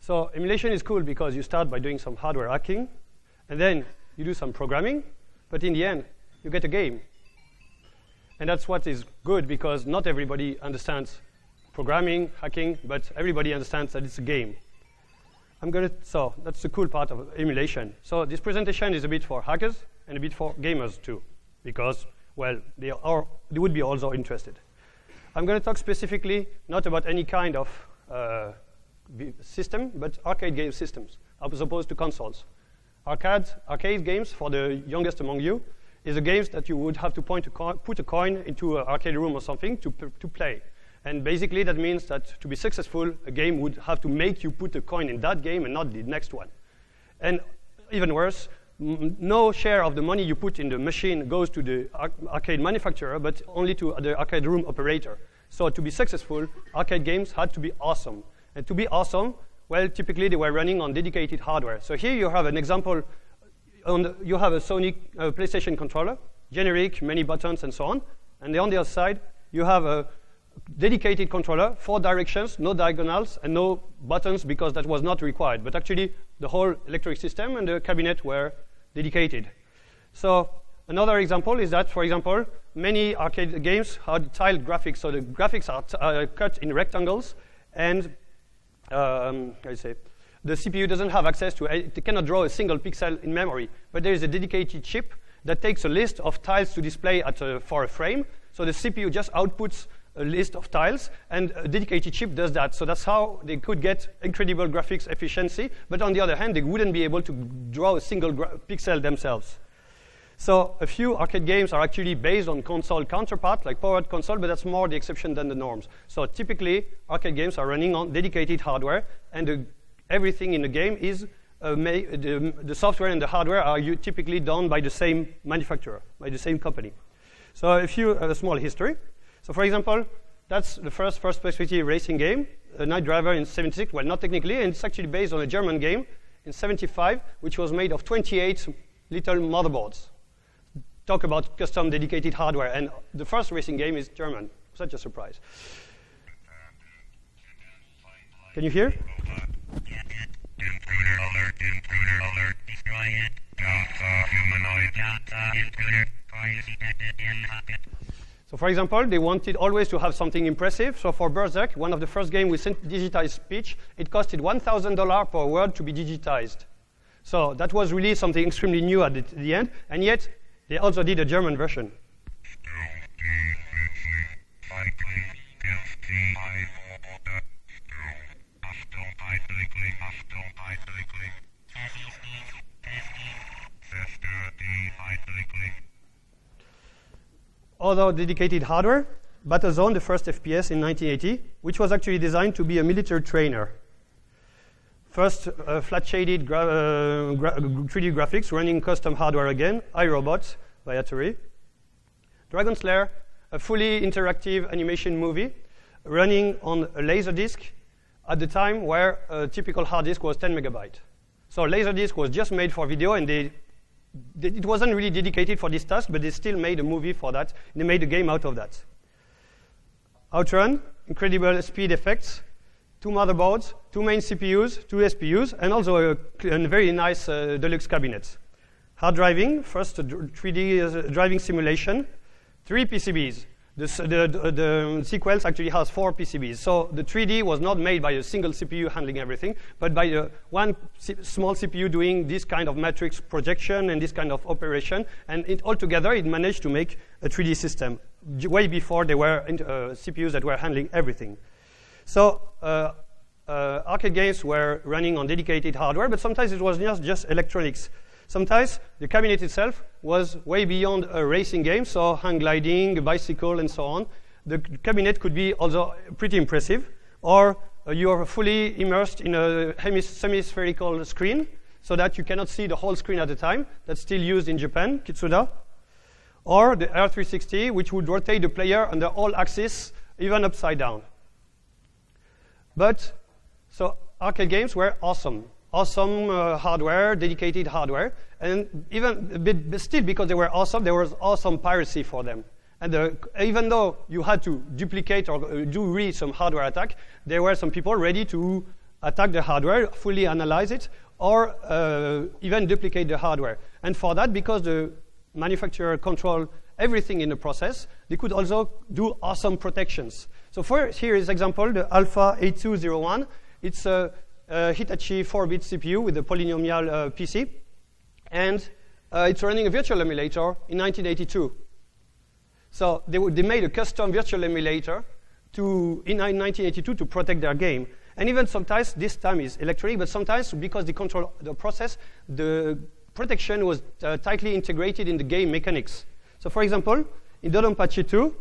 So emulation is cool because you start by doing some hardware hacking, and then you do some programming, but in the end, you get a game. And that's what is good, because not everybody understands programming, hacking, but everybody understands that it's a game. So that's the cool part of emulation. So this presentation is a bit for hackers and a bit for gamers too, because, well, they would be also interested. I'm going to talk specifically not about any kind of system, but arcade game systems, as opposed to consoles. Arcade games, for the youngest among you, is the games that you would have to put a coin into an arcade room or something to play. And basically that means that to be successful, a game would have to make you put a coin in that game and not the next one. And even worse, no share of the money you put in the machine goes to the arcade manufacturer, but only to the arcade room operator. So to be successful, arcade games had to be awesome. And to be awesome, well, typically they were running on dedicated hardware. So here you have an example. You have a Sony PlayStation controller, generic, many buttons and so on. And on the other side, you have a dedicated controller, 4 directions, no diagonals, and no buttons because that was not required. But actually, the whole electronic system and the cabinet were dedicated. So another example is that, for example, many arcade games had tiled graphics. So the graphics are cut in rectangles, and the CPU doesn't have access to it. It cannot draw a single pixel in memory. But there is a dedicated chip that takes a list of tiles to display for a frame. So the CPU just outputs a list of tiles, and a dedicated chip does that. So that's how they could get incredible graphics efficiency, but on the other hand, they wouldn't be able to draw a single pixel themselves. So a few arcade games are actually based on console counterpart, like powered console, but that's more the exception than the norms. So typically, arcade games are running on dedicated hardware, and everything in the game is the software and the hardware are typically done by the same manufacturer, by the same company. So a small history. So for example, that's the first perspective racing game, a Night Driver in 76. Well, not technically, and it's actually based on a German game in 75, which was made of 28 little motherboards. Talk about custom dedicated hardware, and the first racing game is German. Such a surprise. Can you hear? Intruder alert, destroy it. Humanoid, intruder, files detected in pocket. So for example, they wanted always to have something impressive. So for Berserk, one of the first games with digitized speech, it costed $1,000 per word to be digitized. So that was really something extremely new at the end, and yet they also did a German version. Although dedicated hardware, Battlezone, the first FPS in 1980, which was actually designed to be a military trainer. First, flat-shaded 3D graphics running custom hardware again, iRobot by Atari. Dragon Slayer, a fully interactive animation movie running on a Laserdisc at the time where a typical hard disk was 10 megabytes. So Laserdisc was just made for video, and it wasn't really dedicated for this task, but they still made a movie for that. And they made a game out of that. Outrun, incredible speed effects, 2 motherboards, 2 main CPUs, 2 SPUs, and also a very nice deluxe cabinet. Hard driving, first 3D driving simulation, 3 PCBs. The sequence actually has 4 PCBs. So the 3D was not made by a single CPU handling everything, but by one small CPU doing this kind of matrix projection and this kind of operation. And altogether, it managed to make a 3D system way before there were CPUs that were handling everything. So arcade games were running on dedicated hardware, but sometimes it was just electronics. Sometimes the cabinet itself was way beyond a racing game, so hang gliding, a bicycle, and so on. The cabinet could be also pretty impressive, or you are fully immersed in a semi-spherical screen, so that you cannot see the whole screen at a time. That's still used in Japan, Kitsuda. Or the R360, which would rotate the player on the whole axis, even upside down. But, so arcade games were awesome. Awesome hardware, dedicated hardware, and but still because they were awesome, there was awesome piracy for them. And even though you had to duplicate or do really some hardware attack, there were some people ready to attack the hardware, fully analyze it, or even duplicate the hardware. And for that, because the manufacturer control everything in the process, they could also do awesome protections. So here is example, the Alpha 8201. It's a Hitachi 4-bit CPU with a polynomial PC. And it's running a virtual emulator in 1982. So they made a custom virtual emulator in 1982 to protect their game. And even sometimes, this time is electronic, but sometimes because they control the process, the protection was tightly integrated in the game mechanics. So for example, in Dodonpachi 2,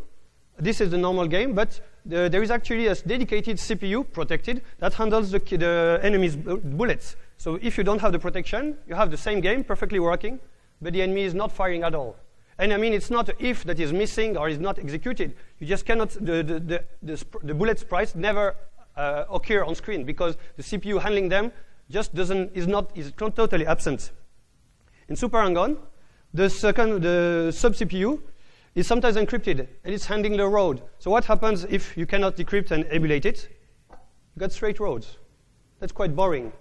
this is the normal game, but there is actually a dedicated CPU protected that handles the enemy's bullets. So if you don't have the protection, you have the same game perfectly working, but the enemy is not firing at all. And I mean, it's not an if that is missing or is not executed. You just cannot, the bullet sprites never occur on screen because the CPU handling them just is totally absent. In Super Hang-On, the sub-CPU is sometimes encrypted, and it's handling the road. So what happens if you cannot decrypt and emulate it? You got straight roads. That's quite boring.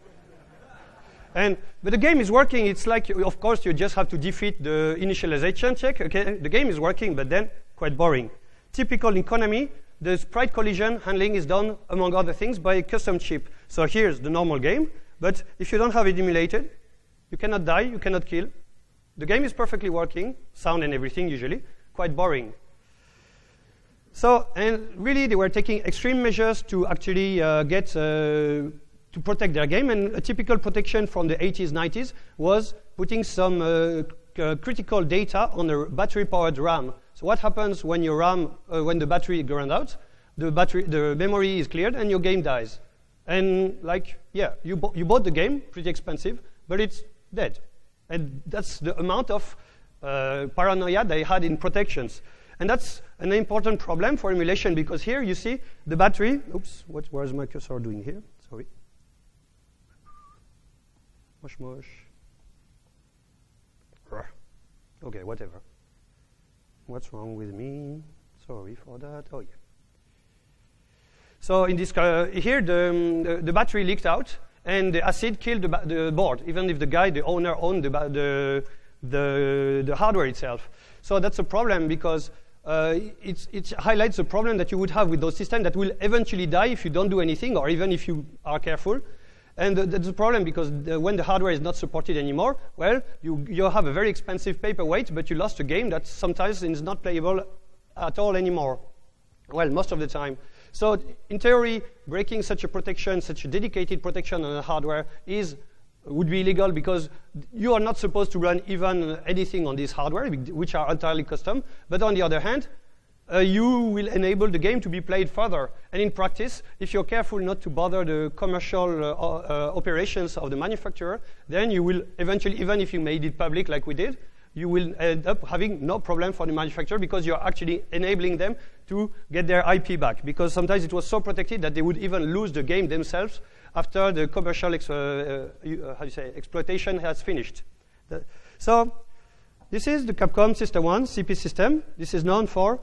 But the game is working. It's like, of course, you just have to defeat the initialization check. Okay, the game is working, but then quite boring. Typical in Konami, the sprite collision handling is done, among other things, by a custom chip. So here's the normal game, but if you don't have it emulated, you cannot die, you cannot kill. The game is perfectly working, sound and everything usually, quite boring. So, and really they were taking extreme measures to actually to protect their game, and a typical protection from the 80s, 90s was putting some critical data on a battery-powered RAM. So what happens when your RAM, when the battery runs out? The memory is cleared and your game dies. And like, yeah, you bought the game, pretty expensive, but it's dead. And that's the amount of paranoia they had in protections. And that's an important problem for emulation because here you see the battery. Oops, where's my cursor doing here? Sorry. Mush, mush. Okay, whatever. What's wrong with me? Sorry for that. Oh, yeah. So in this here, the battery leaked out, and the acid killed the board, even if the owner, owned the hardware itself. So that's a problem because it highlights the problem that you would have with those systems that will eventually die if you don't do anything, or even if you are careful. And that's a problem because when the hardware is not supported anymore, well, you have a very expensive paperweight, but you lost a game that sometimes is not playable at all anymore. Well, most of the time. So in theory, breaking such a protection, such a dedicated protection on the hardware would be illegal because you are not supposed to run even anything on this hardware, which are entirely custom. But on the other hand, you will enable the game to be played further. And in practice, if you're careful not to bother the commercial operations of the manufacturer, then you will eventually, even if you made it public like we did, you will end up having no problem for the manufacturer because you're actually enabling them to get their IP back. Because sometimes it was so protected that they would even lose the game themselves after the commercial exploitation has finished. So this is the Capcom System 1 CP system. This is known for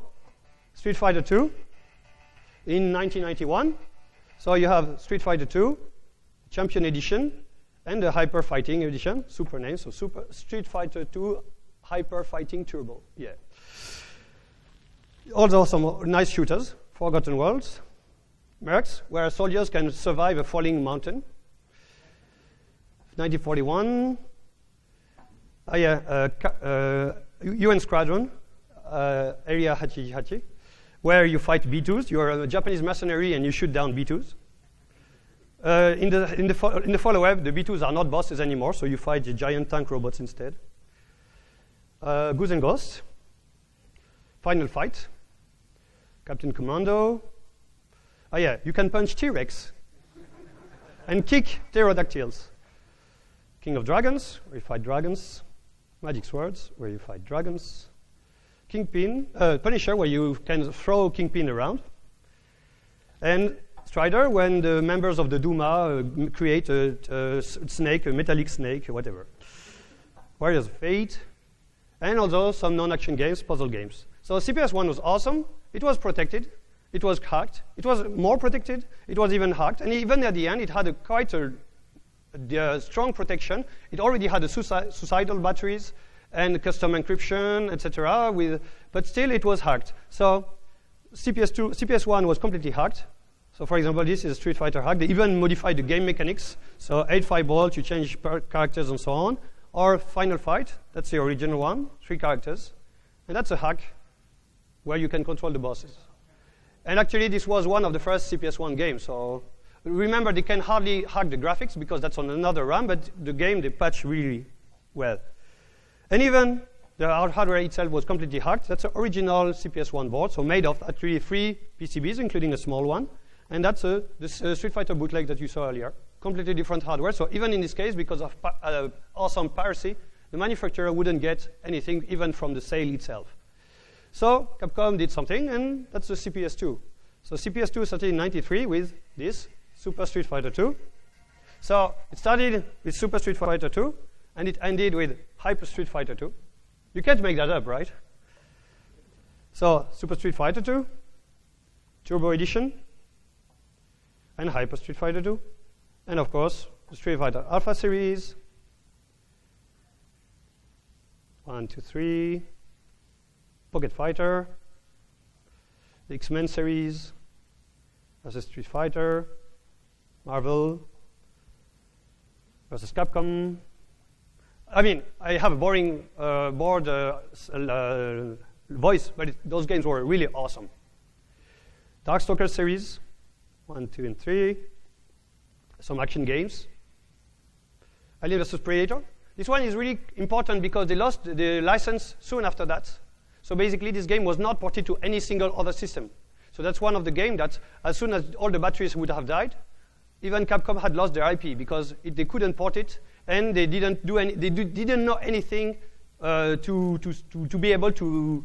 Street Fighter 2 in 1991. So you have Street Fighter 2, Champion Edition, and the Hyper Fighting Edition, super name, so Street Fighter 2 Hyper Fighting Turbo. Yeah. Also some nice shooters, Forgotten Worlds, Mercs, where soldiers can survive a falling mountain. 1941, UN Squadron, Area Hachi, where you fight B2s. You are a Japanese mercenary and you shoot down B2s. In the follow-up, the B2s are not bosses anymore, so you fight the giant tank robots instead. Goose and Ghosts, Final Fight, Captain Commando. Oh yeah, you can punch T-Rex and kick pterodactyls. King of Dragons, where you fight dragons. Magic Swords, where you fight dragons. Kingpin, Punisher, where you can throw Kingpin around. And Strider, when the members of the Duma create a snake, a metallic snake, whatever. Warriors of Fate, and also some non-action games, puzzle games. So CPS-1 was awesome. It was protected. It was hacked. It was more protected. It was even hacked. And even at the end, it had quite a strong protection. It already had suicidal batteries and custom encryption, etc. But still, it was hacked. So CPS1 was completely hacked. So for example, this is a Street Fighter hack. They even modified the game mechanics. So 8-5 balls, you change characters and so on. Or Final Fight, that's the original one, 3 characters. And that's a hack where you can control the bosses. And actually, this was one of the first CPS1 games. So remember, they can hardly hack the graphics because that's on another RAM, but the game, they patch really well. And even the hardware itself was completely hacked. That's the original CPS1 board, so made of actually 3 PCBs, including a small one. And that's this Street Fighter bootleg that you saw earlier. Completely different hardware. So even in this case, because of awesome piracy, the manufacturer wouldn't get anything even from the sale itself. So Capcom did something, and that's the CPS2. So CPS2 started in '93 with this, Super Street Fighter 2. So it started with Super Street Fighter 2, and it ended with Hyper Street Fighter 2. You can't make that up, right? So Super Street Fighter 2, Turbo Edition, and Hyper Street Fighter 2, and of course, the Street Fighter Alpha series, 1, 2, 3, Pocket Fighter, the X-Men series, versus Street Fighter, Marvel, versus Capcom. I mean, I have a boring voice, but those games were really awesome. Darkstalker series, 1, 2, and 3. Some action games. Alien vs. Predator. This one is really important because they lost the license soon after that. So basically, this game was not ported to any single other system. So that's one of the games that, as soon as all the batteries would have died, even Capcom had lost their IP because they couldn't port it, and they didn't do any. They didn't know anything to be able to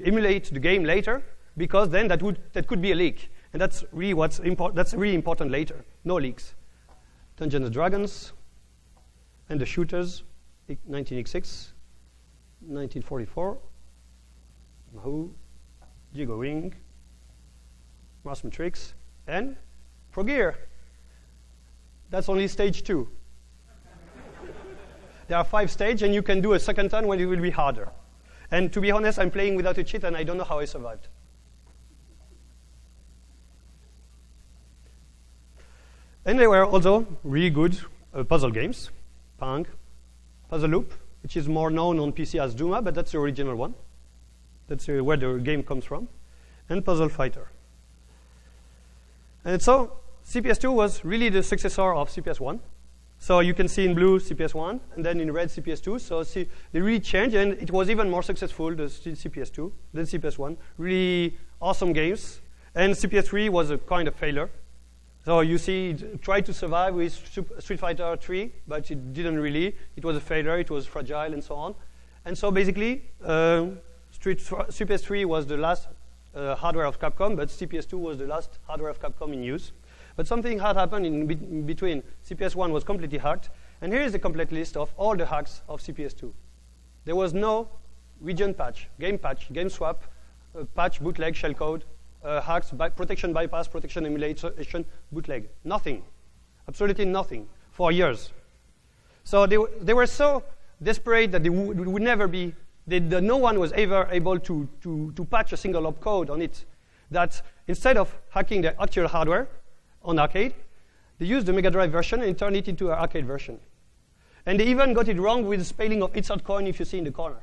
emulate the game later, because then that could be a leak, and that's really what's important. That's really important later. No leaks. Dungeons and Dragons, and the shooters, 1986, 1944. Mahou, Jigo Wing, Marsman Tricks, and Pro Gear. That's only stage 2. There are 5 stages, and you can do a second turn when it will be harder. And to be honest, I'm playing without a cheat, and I don't know how I survived. And they were also really good puzzle games. Pang, Puzzle Loop, which is more known on PC as Duma, but that's the original one. That's where the game comes from. And Puzzle Fighter. And so CPS2 was really the successor of CPS1. So you can see in blue CPS1, and then in red CPS2. So see, they really changed, and it was even more successful, the CPS2, than CPS1. Really awesome games. And CPS3 was a kind of failure. So you see, it tried to survive with Street Fighter 3, but it didn't really. It was a failure. It was fragile, and so on. And so basically, CPS3 was the last hardware of Capcom, but CPS2 was the last hardware of Capcom in use. But something had happened in between. CPS1 was completely hacked, and here is the complete list of all the hacks of CPS2. There was no region patch, game swap, patch, bootleg, shellcode, hacks, protection bypass, protection emulation, bootleg. Nothing. Absolutely nothing for years. So they were so desperate that they would never be, no one was ever able to patch a single opcode on it, that instead of hacking the actual hardware on arcade, they used the Mega Drive version and turned it into an arcade version. And they even got it wrong with the spelling of insert coin if you see in the corner.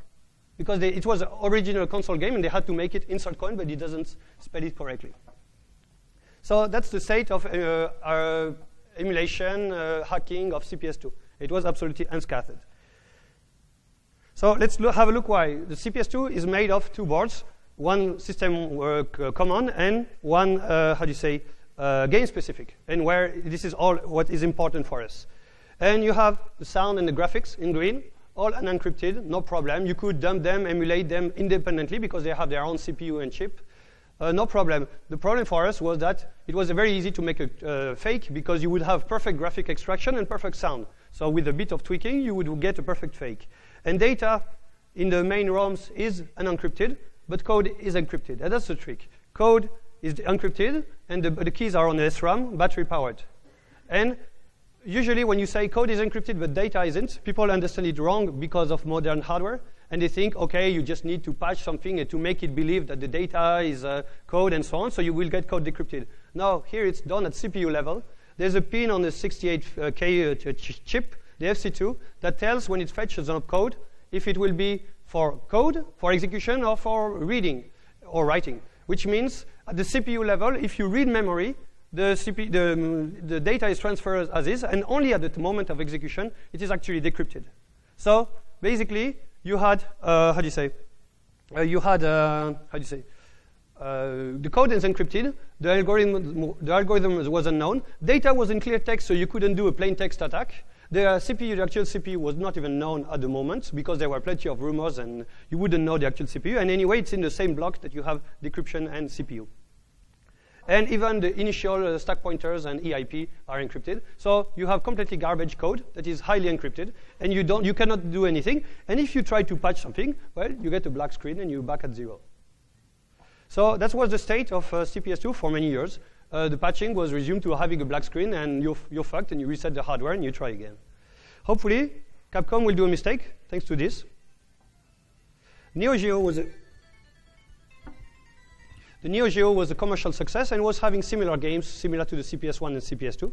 Because it was an original console game, and they had to make it insert coin, but it doesn't spell it correctly. So that's the state of our emulation, hacking of CPS2. It was absolutely unscathed. So let's have a look why. The CPS2 is made of 2 boards, one system common and one, game-specific, and where this is all what is important for us. And you have the sound and the graphics in green, all unencrypted, no problem. You could dump them, emulate them independently because they have their own CPU and chip. No problem. The problem for us was that it was very easy to make a fake because you would have perfect graphic extraction and perfect sound. So with a bit of tweaking, you would get a perfect fake. And data in the main ROMs is unencrypted, but code is encrypted. And that's the trick. Code is encrypted, and the keys are on the SRAM, battery powered. And usually when you say code is encrypted but data isn't, people understand it wrong because of modern hardware. And they think, okay, you just need to patch something to make it believe that the data is code and so on, so you will get code decrypted. No, here it's done at CPU level. There's a pin on the 68K chip, the FC2, that tells when it fetches up code if it will be for code, for execution, or for reading or writing. Which means at the CPU level, if you read memory, the data is transferred as is, and only at the moment of execution, it is actually decrypted. So basically, you had, the code is encrypted, the algorithm was unknown, data was in clear text, so you couldn't do a plain text attack. The actual CPU was not even known at the moment because there were plenty of rumors and you wouldn't know the actual CPU. And anyway, it's in the same block that you have decryption and CPU. And even the initial stack pointers and EIP are encrypted. So you have completely garbage code that is highly encrypted, and you cannot do anything. And if you try to patch something, well, you get a black screen and you're back at 0. So that was the state of CPS2 for many years. The patching was resumed to having a black screen, and you're fucked, and you reset the hardware and you try again. Hopefully, Capcom will do a mistake thanks to this. Neo Geo was The Neo Geo was a commercial success and was having similar games, similar to the CPS1 and CPS2.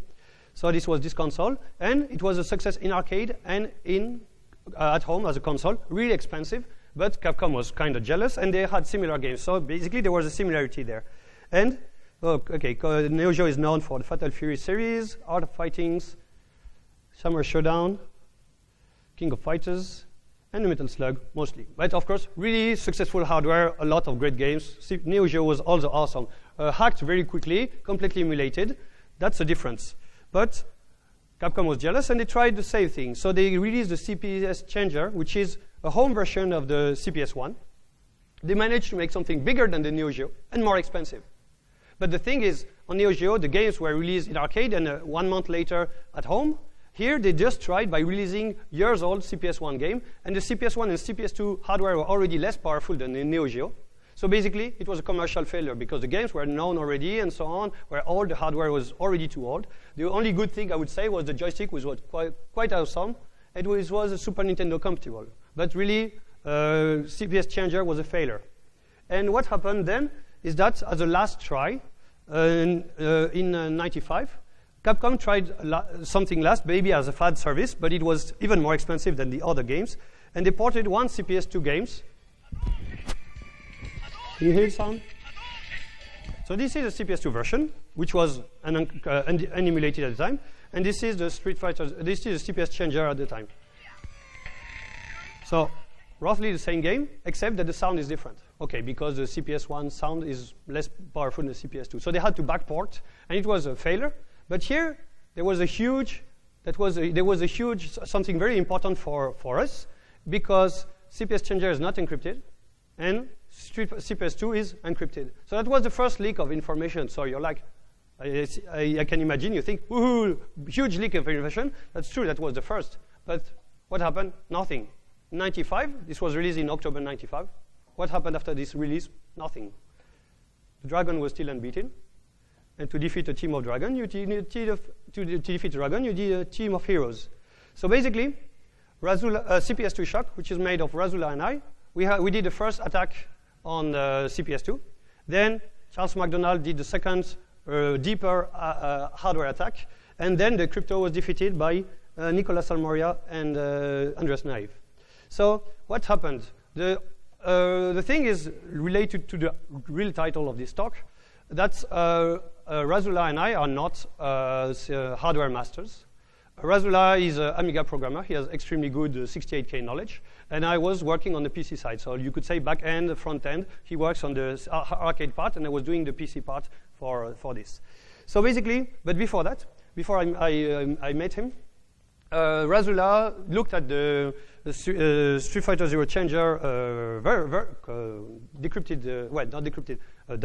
So this was this console, and it was a success in arcade and at home as a console, really expensive, but Capcom was kind of jealous, and they had similar games. So basically, there was a similarity there. And, Neo Geo is known for the Fatal Fury series, Art of Fightings, Samurai Showdown, King of Fighters, and the Metal Slug, mostly. But of course, really successful hardware, a lot of great games. Neo Geo was also awesome. Hacked very quickly, completely emulated. That's the difference. But Capcom was jealous, and they tried the same thing. So they released the CPS Changer, which is a home version of the CPS1. They managed to make something bigger than the Neo Geo and more expensive. But the thing is, on Neo Geo, the games were released in arcade and 1 month later at home. Here, they just tried by releasing years-old CPS1 game, and the CPS1 and CPS2 hardware were already less powerful than the Neo Geo. So basically, it was a commercial failure because the games were known already and so on, where all the hardware was already too old. The only good thing I would say was the joystick was quite awesome. It was a Super Nintendo compatible. But really, CPS Changer was a failure. And what happened then is that as a last try, in 95, Capcom tried something last, maybe as a fad service, but it was even more expensive than the other games. And they ported one CPS2 games. Can you hear the sound? So this is the CPS2 version, which was unemulated at the time. And this is the Street Fighter, this is the CPS Changer at the time. So roughly the same game, except that the sound is different. Okay, because the CPS1 sound is less powerful than the CPS2. So they had to backport, and it was a failure. But here, there was something very important for us, because CPS Changer is not encrypted, and CPS2 is encrypted. So that was the first leak of information. So you're like, I can imagine, you think, woohoo, huge leak of information. That's true, that was the first. But what happened? Nothing. 95, this was released in October 95. What happened after this release? Nothing. The dragon was still unbeaten. And to defeat a team of dragon, you need a team of heroes. So basically, CPS2 Shock, which is made of Razula and I, we did the first attack on CPS2. Then Charles McDonald did the second, deeper hardware attack. And then the crypto was defeated by Nicolas Almoria and Andres Naive. So what happened? The thing is related to the real title of this talk. That's Razula and I are not hardware masters. Razula is an Amiga programmer. He has extremely good 68K knowledge. And I was working on the PC side. So you could say back end, front end. He works on the arcade part, and I was doing the PC part for this. So basically, but before that, before I met him, Razula looked at the Street Fighter Zero Changer decrypted, well, not decrypted,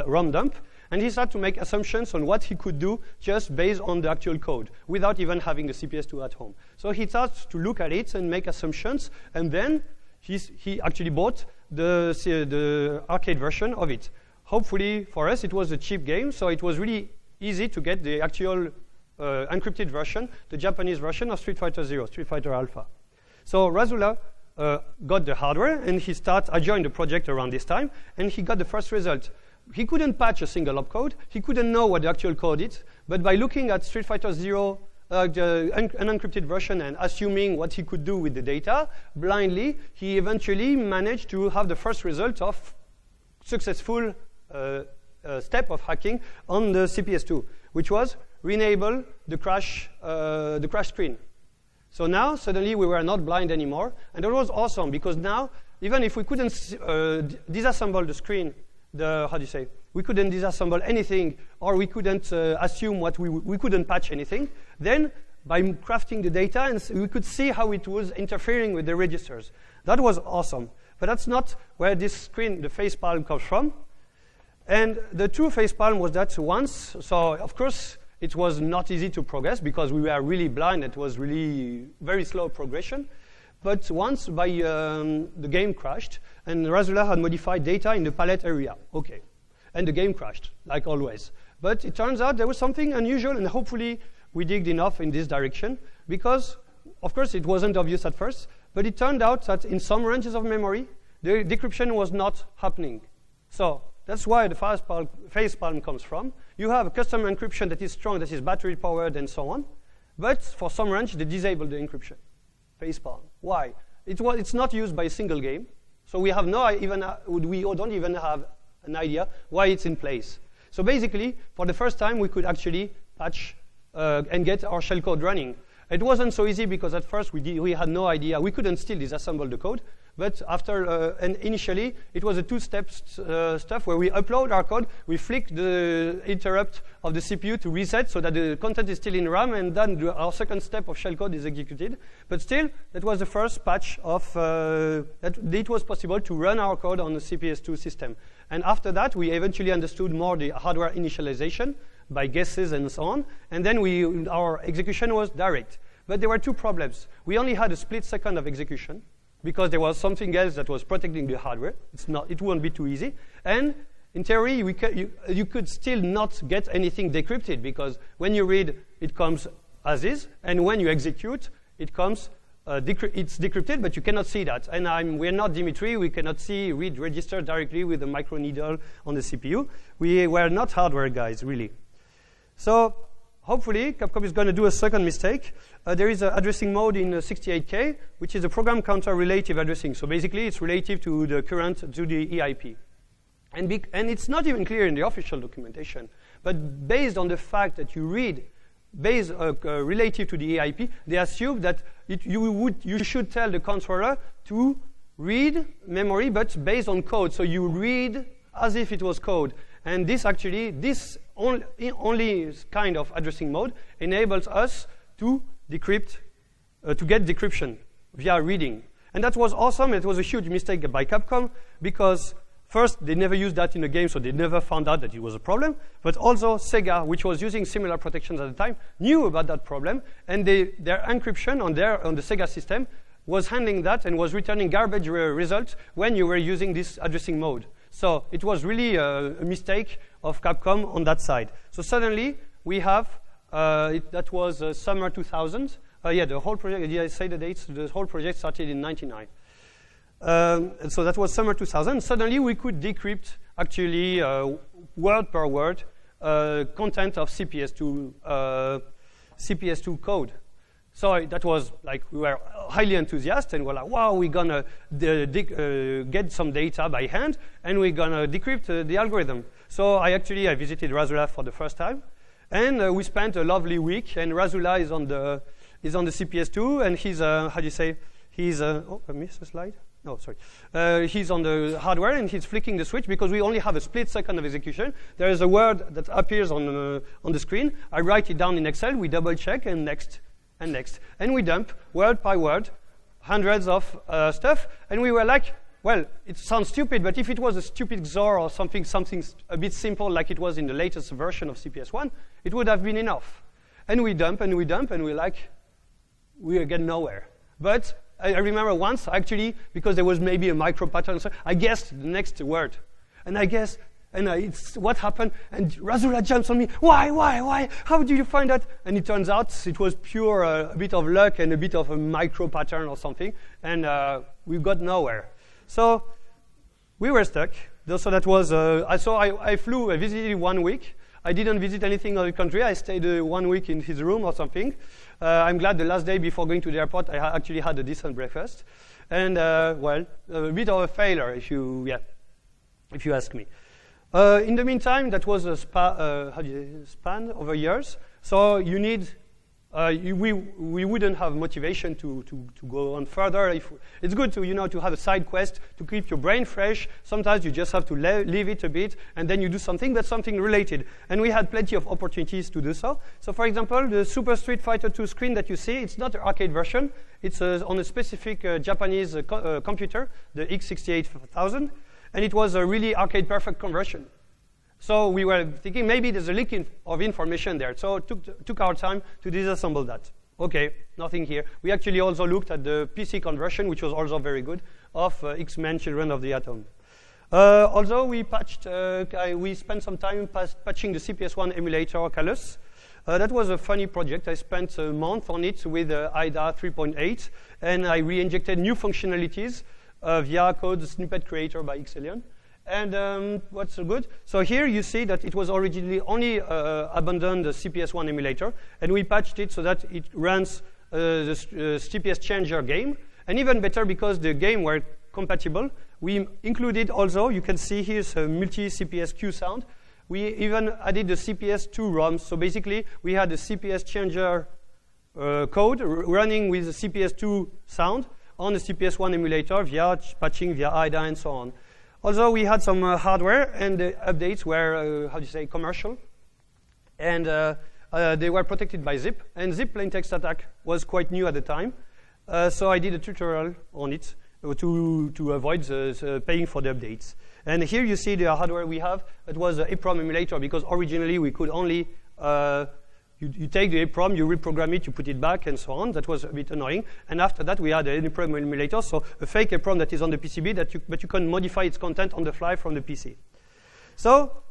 ROM dump, and he started to make assumptions on what he could do just based on the actual code, without even having the CPS2 at home. So he started to look at it and make assumptions, and then he actually bought the arcade version of it. hopefully for us, it was a cheap game, so it was really easy to get the actual encrypted version, the Japanese version of Street Fighter Zero, Street Fighter Alpha. So Razula got the hardware, and I joined the project around this time, and he got the first result. He couldn't patch a single opcode. He couldn't know what the actual code is, but by looking at Street Fighter Zero, an unencrypted version, and assuming what he could do with the data blindly, he eventually managed to have the first result of successful step of hacking on the CPS2, which was re-enable the crash screen. So now, suddenly, we were not blind anymore, and that was awesome, because now, even if we couldn't disassemble the screen, we couldn't disassemble anything, or we couldn't assume we couldn't patch anything, then by crafting the data, and we could see how it was interfering with the registers. That was awesome. But that's not where this screen, the facepalm, comes from. And the true facepalm was that once, so of course, it was not easy to progress because we were really blind. It was really very slow progression. But once the game crashed, and Razula had modified data in the palette area. Okay. And the game crashed, like always. But it turns out there was something unusual, and hopefully we digged enough in this direction, because, of course, it wasn't obvious at first, but it turned out that in some ranges of memory, the decryption was not happening. So that's why the facepalm comes from. You have a custom encryption that is strong, that is battery-powered, and so on. But for some range, they disable the encryption. Facepalm. Why? It's not used by a single game, so we have we don't even have an idea why it's in place. So basically, for the first time, we could actually patch and get our shellcode running. It wasn't so easy because at first we had no idea. We couldn't still disassemble the code. But and initially, it was a two-step stuff where we upload our code, we flick the interrupt of the CPU to reset so that the content is still in RAM, and then our second step of shellcode is executed. But still, that was the first patch of that it was possible to run our code on the CPS2 system. And after that, we eventually understood more the hardware initialization by guesses and so on. And then our execution was direct. But there were two problems. We only had a split second of execution, because there was something else that was protecting the hardware. It won't be too easy. And in theory, you could still not get anything decrypted, because when you read, it comes as is, and when you execute, it comes, it's decrypted, but you cannot see that. And we're not Dimitri. We cannot read register directly with a microneedle on the CPU. We were not hardware guys, really. So hopefully, Capcom is going to do a second mistake. There is an addressing mode in 68K, which is a program counter relative addressing. So basically, it's relative to the EIP. And it's not even clear in the official documentation. But based on the fact that you read relative to the EIP, they assume that you should tell the controller to read memory, but based on code. So you read as if it was code. And this only kind of addressing mode enables us to decrypt, to get decryption via reading. And that was awesome. It was a huge mistake by Capcom, because first, they never used that in the game, so they never found out that it was a problem. But also, Sega, which was using similar protections at the time, knew about that problem, and their encryption on the Sega system was handling that and was returning garbage results when you were using this addressing mode. So it was really a mistake of Capcom on that side. So suddenly, we have, that was summer 2000. The whole project, did I say the dates? The whole project started in 1999. So that was summer 2000. Suddenly, we could decrypt, actually, word per word, content of CPS2 code. So that was like, we were highly enthusiastic, and we're like, wow, we're going to get some data by hand, and we're going to decrypt the algorithm. So I visited Razula for the first time, and we spent a lovely week, and Razula is on the CPS2, and he's, oh, I missed a slide? No, sorry. He's on the hardware, and he's flicking the switch, because we only have a split second of execution. There is a word that appears on the screen. I write it down in Excel, we double check, and next. And next. And we dump, word by word, hundreds of stuff. And we were like, well, it sounds stupid, but if it was a stupid XOR or something a bit simple like it was in the latest version of CPS1, it would have been enough. And we dump, and we dump, and we're like, we get nowhere. But I remember once, actually, because there was maybe a micro pattern, so I guessed the next word. And I guessed And it's what happened, and Razula jumps on me. Why? How did you find that? And it turns out it was pure a bit of luck and a bit of a micro pattern or something, and we got nowhere. So we were stuck. So that was, I visited 1 week. I didn't visit anything of the country. I stayed 1 week in his room or something. I'm glad the last day before going to the airport, I actually had a decent breakfast. And, well, a bit of a failure, if you ask me. In the meantime, that was a span over years. So you need, we wouldn't have motivation to go on further. It's good to, to have a side quest to keep your brain fresh. Sometimes you just have to leave it a bit, and then you do something that's something related. And we had plenty of opportunities to do so. So, for example, the Super Street Fighter 2 screen that you see, it's not an arcade version. It's on a specific Japanese computer, the X68000. And it was a really arcade-perfect conversion. So we were thinking maybe there's a leak of information there. So took our time to disassemble that. Okay, nothing here. We actually also looked at the PC conversion, which was also very good, of X-Men Children of the Atom. Also, we spent some time patching the CPS1 emulator, Calus. That was a funny project. I spent a month on it with IDA 3.8, and I re-injected new functionalities via code snippet creator by Xelion. And what's so good? So here you see that it was originally only abandoned the CPS1 emulator, and we patched it so that it runs the CPS Changer game. And even better, because the game were compatible, we included also, you can see here's a multi-CPS Q sound. We even added the CPS2 ROMs. So basically, we had the CPS Changer code running with the CPS2 sound on the CPS1 emulator via patching, via IDA, and so on. Also, we had some hardware, and the updates were, commercial. And they were protected by zip. And zip plaintext attack was quite new at the time. So I did a tutorial on it to avoid paying for the updates. And here you see the hardware we have. It was an EEPROM emulator, because originally we could only you take the EEPROM, you reprogram it, you put it back, and so on. That was a bit annoying. And after that, we had an EEPROM emulator, so a fake EEPROM that is on the PCB, but you can modify its content on the fly from the PC. So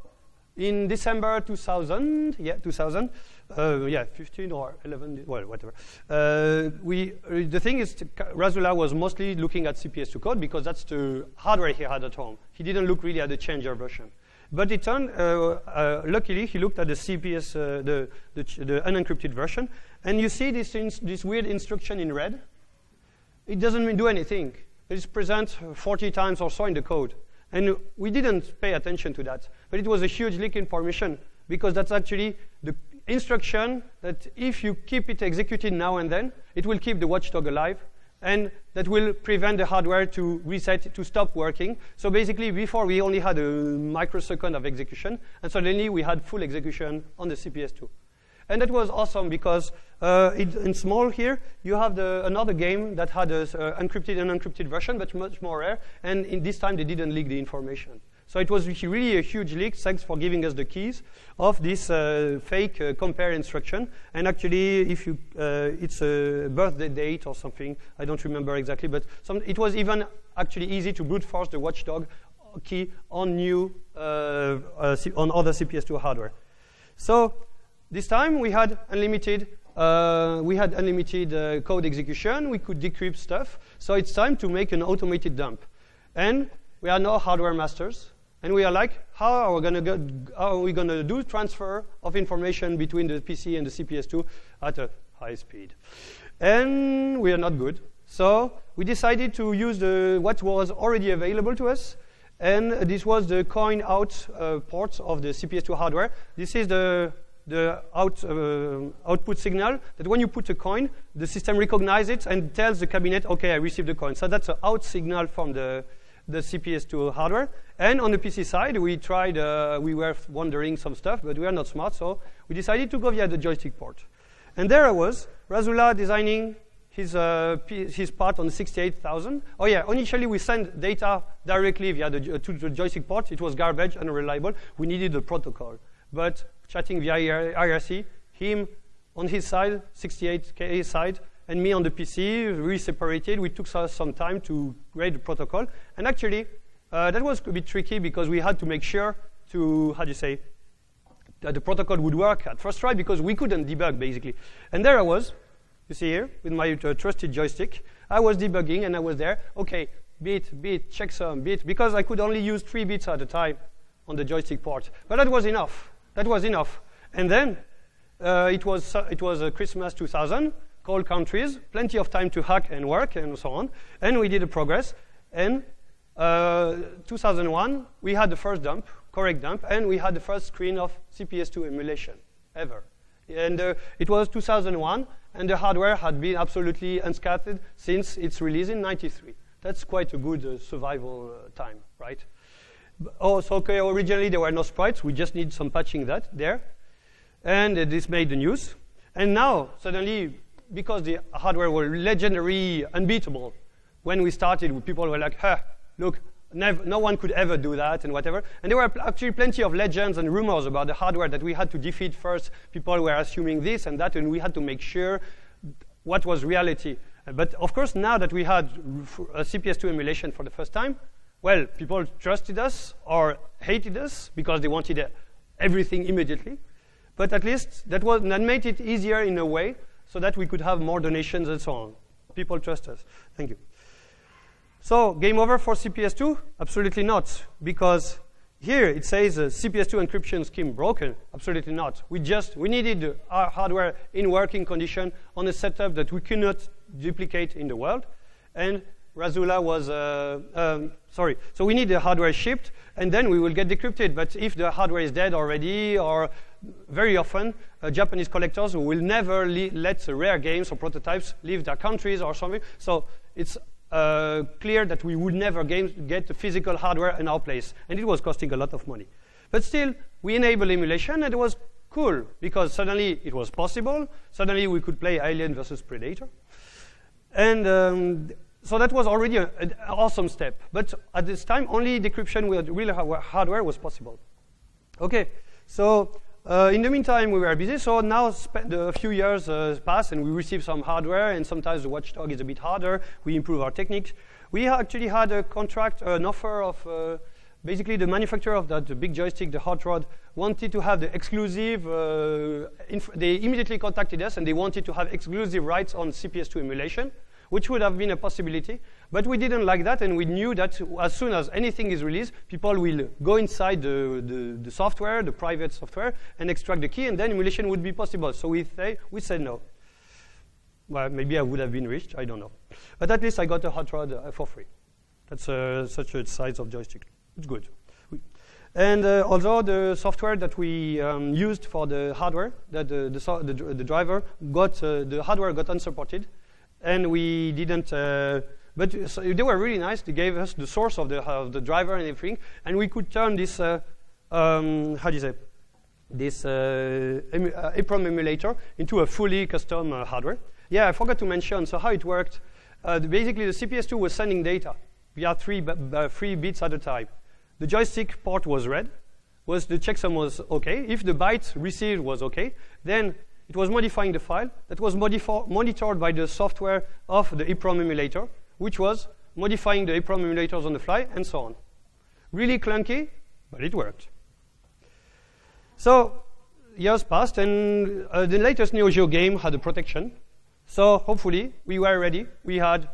in December 2000, 15 or 11, well, whatever. The thing is, Razula was mostly looking at CPS2 code, because that's the hardware he had at home. He didn't look really at the changer version. But it turned, luckily, he looked at the CPS, the unencrypted version, and you see this weird instruction in red. It doesn't do anything. It's present 40 times or so in the code. And we didn't pay attention to that. But it was a huge leak in information, because that's actually the instruction that if you keep it executed now and then, it will keep the watchdog alive, and that will prevent the hardware to reset, to stop working. So basically, before we only had a microsecond of execution, and suddenly we had full execution on the CPS2. And that was awesome, because in small here, you have another game that had an encrypted and unencrypted version, but much more rare, and in this time they didn't leak the information. So it was really a huge leak. Thanks for giving us the keys of this fake compare instruction. And actually, if you, it's a birthday date or something. I don't remember exactly, but it was even actually easy to brute force the watchdog key on on other CPS2 hardware. So this time we had unlimited. Code execution. We could decrypt stuff. So it's time to make an automated dump, and we are now hardware masters. And we are like, how are we going to do transfer of information between the PC and the CPS2 at a high speed? And we are not good. So we decided to use what was already available to us. And this was the coin out port of the CPS2 hardware. This is the output signal that when you put a coin, the system recognizes it and tells the cabinet, OK, I received the coin. So that's an out signal from the CPS2 hardware. And on the PC side, we tried, we were wondering some stuff, but we are not smart, so we decided to go via the joystick port. And there I was, Razula designing his part on the 68000. Oh yeah, initially we sent data directly via to the joystick port. It was garbage, unreliable. We needed a protocol. But chatting via IRC, him on his side, 68K side, and me on the PC, we separated. We took some time to grade the protocol. And actually, that was a bit tricky, because we had to make sure to, how do you say, that the protocol would work at first try because we couldn't debug, basically. And there I was, you see here, with my trusted joystick. I was debugging, and I was there. OK, bit, checksum, bit, because I could only use 3 bits at a time on the joystick port. But that was enough. That was enough. And then it was Christmas 2000, cold countries, plenty of time to hack and work and so on. And we did a progress. And 2001, we had the first dump, correct dump, and we had the first screen of CPS2 emulation ever. And it was 2001, and the hardware had been absolutely unscathed since its release in '93. That's quite a good survival time, right? Oh, so okay, originally there were no sprites. We just need some patching there. And this made the news. And now, suddenly, because the hardware was legendary, unbeatable, when we started, people were like, look, no one could ever do that and whatever. And there were actually plenty of legends and rumors about the hardware that we had to defeat first. People were assuming this and that, and we had to make sure what was reality. But of course, now that we had a CPS2 emulation for the first time, well, people trusted us or hated us because they wanted everything immediately. But at least that made it easier in a way so that we could have more donations and so on. People trust us. Thank you. So, game over for CPS2? Absolutely not, because here it says CPS2 encryption scheme broken. Absolutely not. We needed our hardware in working condition on a setup that we cannot duplicate in the world, and Razula was, so we need the hardware shipped, and then we will get decrypted. But if the hardware is dead already, or very often, Japanese collectors will never let rare games or prototypes leave their countries or something. So it's clear that we would never get the physical hardware in our place. And it was costing a lot of money. But still, we enabled emulation, and it was cool, because suddenly it was possible. Suddenly we could play Alien versus Predator. And so that was already an awesome step. But at this time, only decryption with real hardware was possible. OK, so in the meantime, we were busy. So now a few years passed, and we received some hardware. And sometimes the watchdog is a bit harder. We improve our techniques. We actually had a contract, an offer of basically the manufacturer of that big joystick, the Hot Rod, wanted to have the exclusive. They immediately contacted us, and they wanted to have exclusive rights on CPS2 emulation, which would have been a possibility. But we didn't like that, and we knew that as soon as anything is released, people will go inside the software, the private software, and extract the key, and then emulation would be possible. So we said no. Well, maybe I would have been rich, I don't know. But at least I got a Hot Rod for free. That's such a size of joystick. It's good. And although the software that we used for the hardware, that the driver got, the hardware got unsupported, and we didn't, but so they were really nice. They gave us the source of the driver and everything, and we could turn this, how do you say, this EEPROM emulator into a fully custom hardware. Yeah, I forgot to mention, so how it worked. Basically, the CPS2 was sending data via 3 bits at a time. The joystick port was red, the checksum was OK. If the byte received was OK, then it was modifying the file that was monitored by the software of the EEPROM emulator, which was modifying the EEPROM emulators on the fly, and so on. Really clunky, but it worked. So years passed, and the latest Neo Geo game had a protection. So hopefully we were ready. We had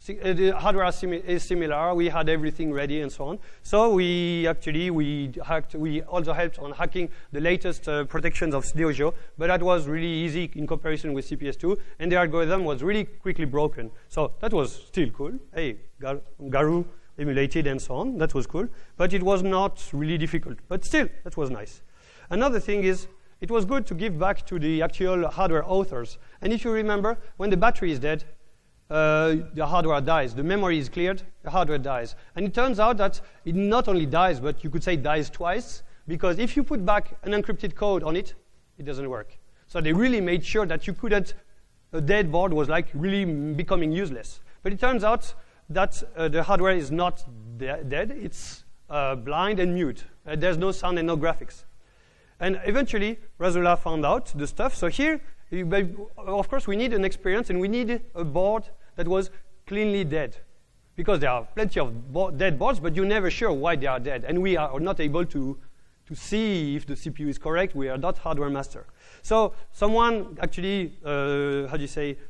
the hardware is similar. We had everything ready and so on. So we also helped on hacking the latest protections of Neo Geo, but that was really easy in comparison with CPS2, and the algorithm was really quickly broken. So that was still cool. Hey, Garu emulated and so on. That was cool, but it was not really difficult. But still, that was nice. Another thing is, it was good to give back to the actual hardware authors. And if you remember, when the battery is dead, the hardware dies. The memory is cleared, the hardware dies. And it turns out that it not only dies, but you could say dies twice, because if you put back an encrypted code on it, it doesn't work. So they really made sure that you couldn't, a dead board was like really becoming useless. But it turns out that the hardware is not dead, it's blind and mute. There's no sound and no graphics. And eventually, Razula found out the stuff. So here, of course, we need an experience, and we need a board that was cleanly dead. Because there are plenty of dead boards, but you're never sure why they are dead. And we are not able to to see if the CPU is correct. We are not hardware master. So someone actually,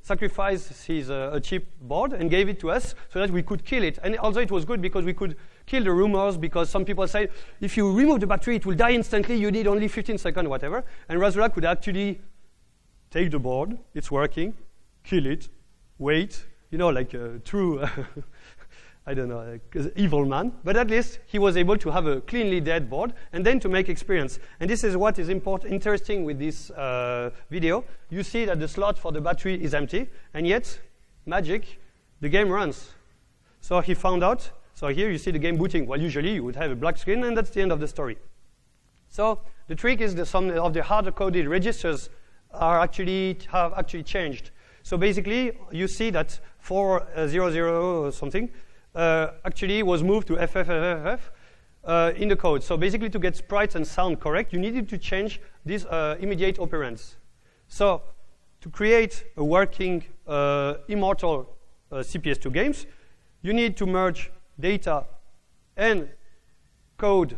sacrificed his a cheap board and gave it to us so that we could kill it. And also it was good because we could kill the rumors, because some people say, if you remove the battery, it will die instantly. You need only 15 seconds, whatever. And Razula could actually take the board, it's working, kill it, wait, like a true, I don't know, like evil man. But at least he was able to have a cleanly dead board and then to make experience. And this is what is interesting with this video. You see that the slot for the battery is empty, and yet, magic, the game runs. So he found out. So here you see the game booting. Well, usually you would have a black screen, and that's the end of the story. So the trick is that some of the hard-coded registers have actually changed. So basically, you see that 400 or something actually was moved to FFFF in the code. So basically, to get sprites and sound correct, you needed to change these immediate operands. So to create a working immortal CPS2 games, you need to merge data and code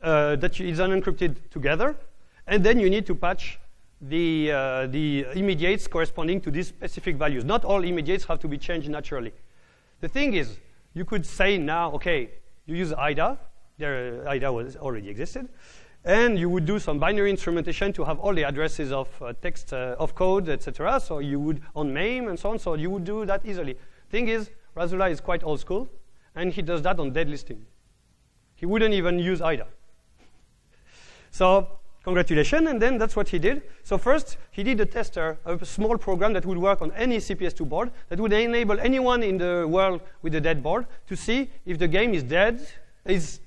that is unencrypted together, and then you need to patch the immediates corresponding to these specific values. Not all immediates have to be changed naturally. The thing is, you could say now, okay, you use IDA. IDA already existed. And you would do some binary instrumentation to have all the addresses of text, of code, etc. So you would, on MAME and so on, so you would do that easily. Thing is, Razula is quite old school, and he does that on dead listing. He wouldn't even use IDA. So congratulations, and then that's what he did. So first, he did a tester, a small program that would work on any CPS2 board that would enable anyone in the world with a dead board to see if the game is dead, is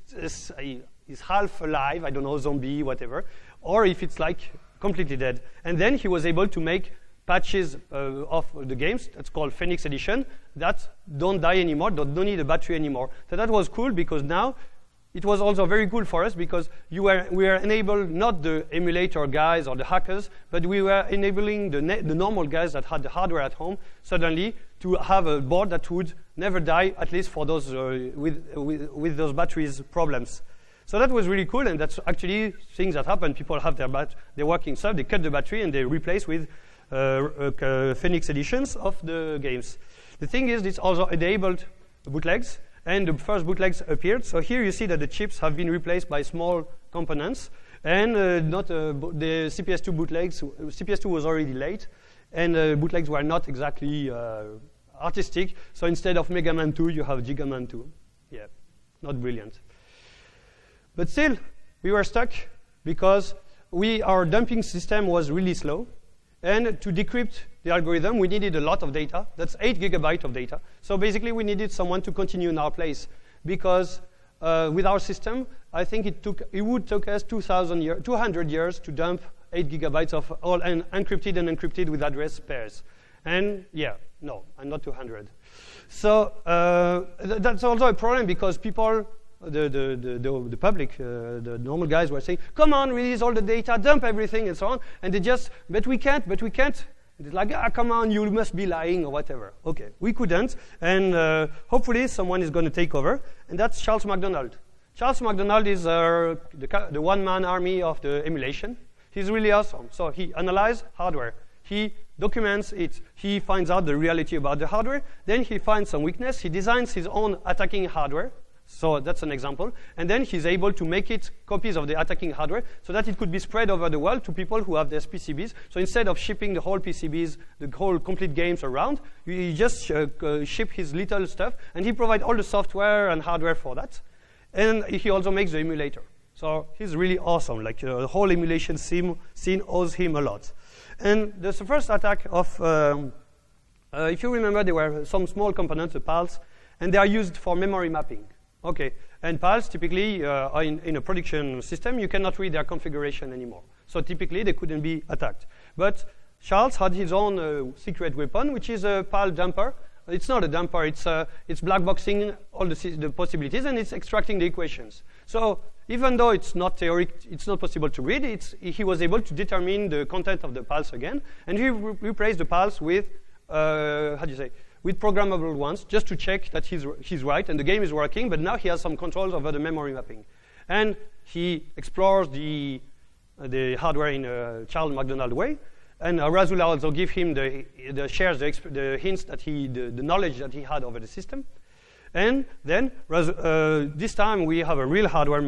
half alive, I don't know, zombie, whatever, or if it's like completely dead. And then he was able to make patches of the games, that's called Phoenix Edition, that don't die anymore, don't need a battery anymore. So that was cool, because now it was also very cool for us, because we were enabled not the emulator guys or the hackers, but we were enabling the normal guys that had the hardware at home suddenly to have a board that would never die, at least for those with those batteries problems. So that was really cool, and that's actually things that happen. People have their working stuff, they cut the battery, and they replace with Phoenix editions of the games. The thing is, it's also enabled bootlegs, and the first bootlegs appeared. So here you see that the chips have been replaced by small components, and the CPS2 bootlegs. CPS2 was already late, and bootlegs were not exactly artistic. So instead of Mega Man 2, you have Giga Man 2. Yeah, not brilliant. But still, we were stuck because our dumping system was really slow. And to decrypt the algorithm, we needed a lot of data. That's 8 gigabytes of data. So basically, we needed someone to continue in our place, because with our system, I think it would take us 200 years to dump 8 gigabytes of all encrypted and encrypted with address pairs. And yeah, no, and not 200. So that's also a problem, because people, the public, the normal guys were saying, come on, release all the data, dump everything, and so on. And they just, but we can't. And it's like, come on, you must be lying, or whatever. Okay, we couldn't. And hopefully someone is going to take over. And that's Charles McDonald. Charles McDonald is the one-man army of the emulation. He's really awesome. So he analyzes hardware. He documents it. He finds out the reality about the hardware. Then he finds some weakness. He designs his own attacking hardware. So that's an example. And then he's able to make it copies of the attacking hardware so that it could be spread over the world to people who have their PCBs. So instead of shipping the whole PCBs, the whole complete games around, you just ship his little stuff, and he provides all the software and hardware for that. And he also makes the emulator. So he's really awesome. Like the whole emulation scene owes him a lot. And the first attack of, if you remember, there were some small components, the PALs, and they are used for memory mapping. Okay, and PALs typically in a production system, you cannot read their configuration anymore. So typically they couldn't be attacked. But Charles had his own secret weapon, which is a PAL dumper. It's not a dumper, it's black boxing all the possibilities, and it's extracting the equations. So even though it's not possible to read, he was able to determine the content of the PALs again, and he replaced the PALs with, with programmable ones, just to check that he's right and the game is working, but now he has some controls over the memory mapping. And he explores the hardware in a Charles McDonald way. And Razula also give him the hints that the knowledge that he had over the system. And then this time we have a real hardware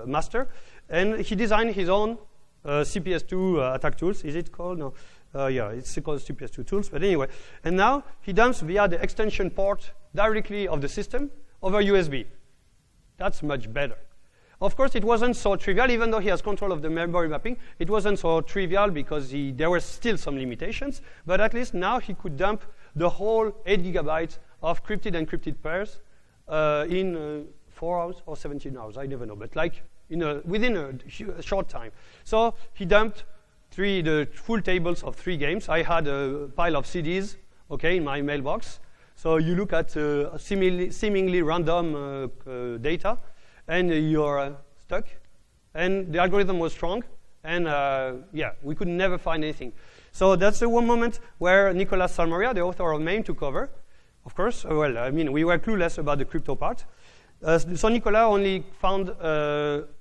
master, and he designed his own CPS2 attack tools. Is it called? No. Yeah, it's called CPS2 tools. But anyway, and now he dumps via the extension port directly of the system over USB. That's much better. Of course, it wasn't so trivial, even though he has control of the memory mapping. It wasn't so trivial because there were still some limitations. But at least now he could dump the whole 8 gigabytes of crypted and encrypted pairs in 4 hours or 17 hours. I never know, but like within a short time. So he dumped the full tables of 3 games. I had a pile of CDs, okay, in my mailbox. So you look at seemingly random data, and you're stuck. And the algorithm was strong, and yeah, we could never find anything. So that's the one moment where Nicolas Salmoria, the author of MAME, took over. Of course, well, I mean, we were clueless about the crypto part. So Nicolas only found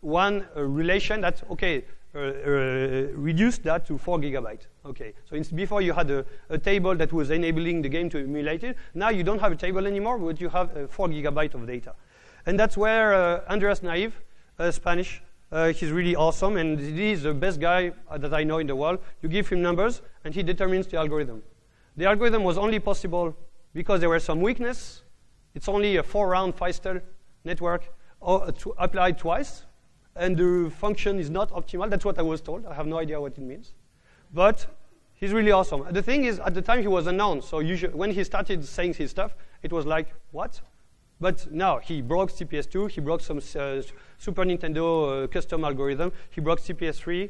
one relation that, okay, reduced that to 4 gigabytes. Okay, so before you had a table that was enabling the game to emulate it. Now you don't have a table anymore, but you have 4 gigabytes of data. And that's where Andreas Naive, Spanish, he's really awesome, and he's the best guy that I know in the world. You give him numbers, and he determines the algorithm. The algorithm was only possible because there were some weakness. It's only a 4-round 5-star network applied twice, and the function is not optimal. That's what I was told. I have no idea what it means. But he's really awesome. The thing is, at the time he was unknown, so when he started saying his stuff, it was like, what? But now he broke CPS2, he broke some Super Nintendo custom algorithm, he broke CPS3.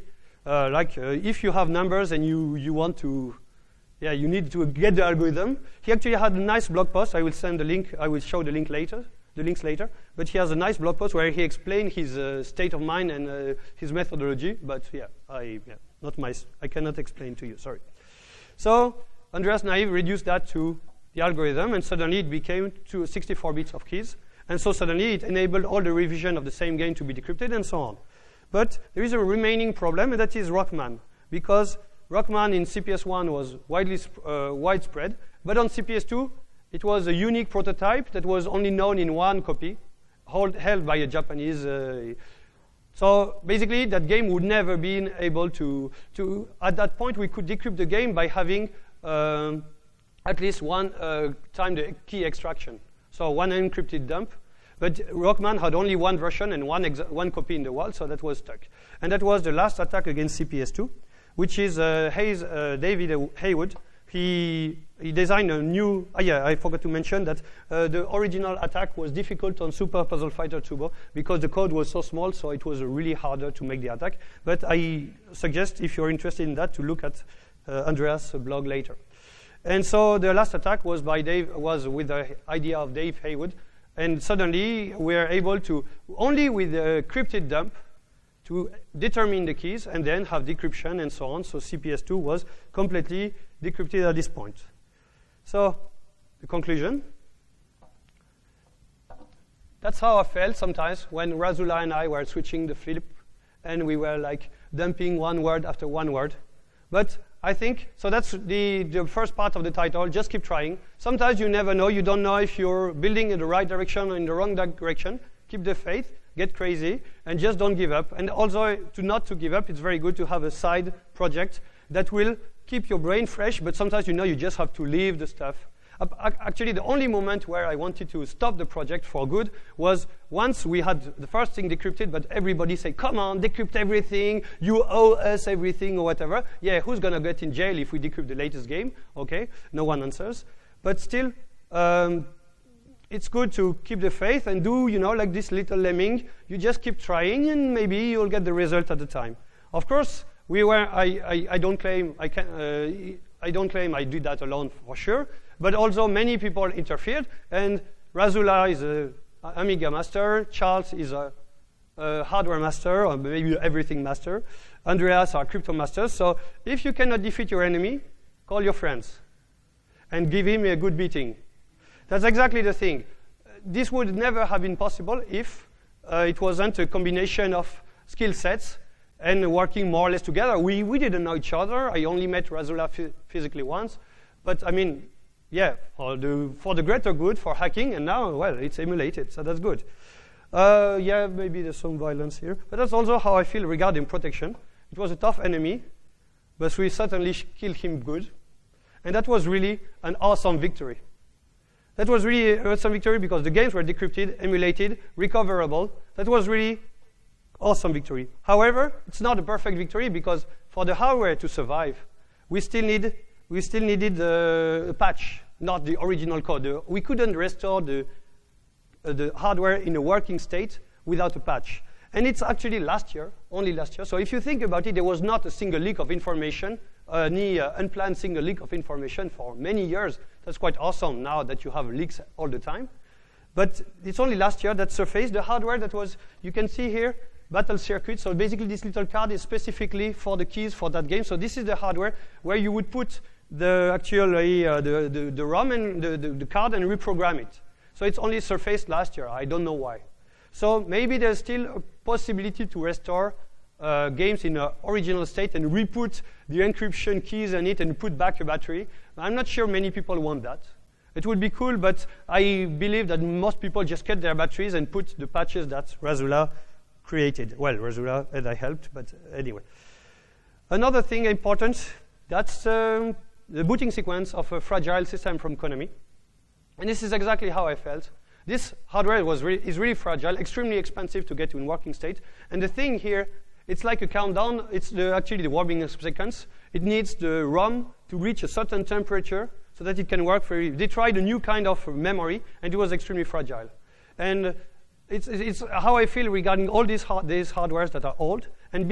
If you have numbers and you want to, yeah, you need to get the algorithm. He actually had a nice blog post. I will send the link. I will show the links later. But he has a nice blog post where he explained his state of mind and his methodology. But yeah, I cannot explain to you. Sorry. So Andreas Naive reduced that to the algorithm, and suddenly it became 64 bits of keys. And so suddenly it enabled all the revision of the same game to be decrypted and so on. But there is a remaining problem, and that is REcon, because REcon in CPS1 was widespread, but on CPS2 it was a unique prototype that was only known in one copy, held by a Japanese. So basically, that game would never been able to. At that point, we could decrypt the game by having at least one time the key extraction. So one encrypted dump. But REcon had only one version and one copy in the world, so that was stuck. And that was the last attack against CPS2, which is David Haywood. He designed a new. I forgot to mention that the original attack was difficult on Super Puzzle Fighter Turbo because the code was so small, so it was really harder to make the attack. But I suggest, if you're interested in that, to look at Andreas' blog later. And so the last attack was with the idea of Dave Haywood, and suddenly we are able to only with a crypted dump to determine the keys and then have decryption and so on. So CPS2 was completely decrypted at this point. So the conclusion. That's how I felt sometimes when Razula and I were switching the flip and we were like dumping one word after one word. But I think, so that's the first part of the title, just keep trying. Sometimes you never know, you don't know if you're building in the right direction or in the wrong direction. Keep the faith, get crazy, and just don't give up. And also, not to give up, it's very good to have a side project that will keep your brain fresh, but sometimes you just have to leave the stuff. Actually, the only moment where I wanted to stop the project for good was once we had the first thing decrypted, but everybody said, come on, decrypt everything, you owe us everything or whatever. Yeah, who's going to get in jail if we decrypt the latest game? Okay, no one answers. But still, it's good to keep the faith and do, like this little lemming. You just keep trying, and maybe you'll get the result at the time. Of course, I don't claim I did that alone for sure. But also many people interfered, and Razula is an Amiga master, Charles is a hardware master, or maybe everything master, Andreas are crypto masters. So if you cannot defeat your enemy, call your friends and give him a good beating. That's exactly the thing. This would never have been possible if it wasn't a combination of skill sets and working more or less together. We didn't know each other. I only met Razula physically once. But I mean, yeah, for the greater good, for hacking, and now, well, it's emulated, so that's good. Yeah, maybe there's some violence here. But that's also how I feel regarding protection. It was a tough enemy, but we certainly killed him good. And that was really an awesome victory. That was really an awesome victory because the games were decrypted, emulated, recoverable. That was really awesome victory. However, it's not a perfect victory because for the hardware to survive, we still needed a patch, not the original code. We couldn't restore the hardware in a working state without a patch. And it's actually last year, only last year. So if you think about it, there was not a single leak of information, any unplanned single leak of information for many years. That's quite awesome now that you have leaks all the time. But it's only last year that surfaced the hardware that was, you can see here, battle circuit. So basically this little card is specifically for the keys for that game. So this is the hardware where you would put the actually the ROM and the card and reprogram it. So it's only surfaced last year. I don't know why. So maybe there's still a possibility to restore games in an original state and re-put the encryption keys in it and put back a battery. I'm not sure many people want that. It would be cool, but I believe that most people just get their batteries and put the patches that Razula created. Well, Razula and I helped, but anyway. Another thing important, that's the booting sequence of a fragile system from Konami. And this is exactly how I felt. This hardware is really fragile, extremely expensive to get in working state. And the thing here, it's like a countdown. It's actually the warming sequence. It needs the ROM to reach a certain temperature so that it can work freely. They tried a new kind of memory, and it was extremely fragile. And it's how I feel regarding all these hardwares that are old, and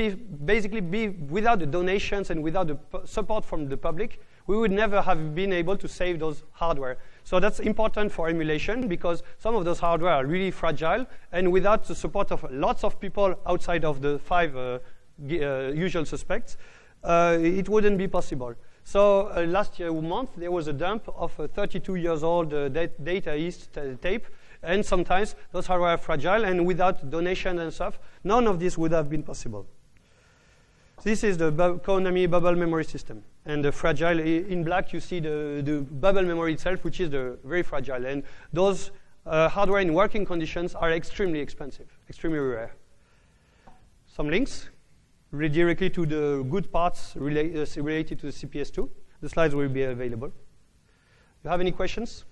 basically without the donations and without the support from the public, we would never have been able to save those hardware. So that's important for emulation because some of those hardware are really fragile, and without the support of lots of people outside of the 5 usual suspects, it wouldn't be possible. So last month, there was a dump of a 32-year-old data east tape, and sometimes those hardware are fragile, and without donation and stuff, none of this would have been possible. This is the Konami bubble memory system. And the fragile, in black, you see the bubble memory itself, which is very fragile. And those hardware in working conditions are extremely expensive, extremely rare. Some links directly to the good parts related to the CPS2. The slides will be available. You have any questions?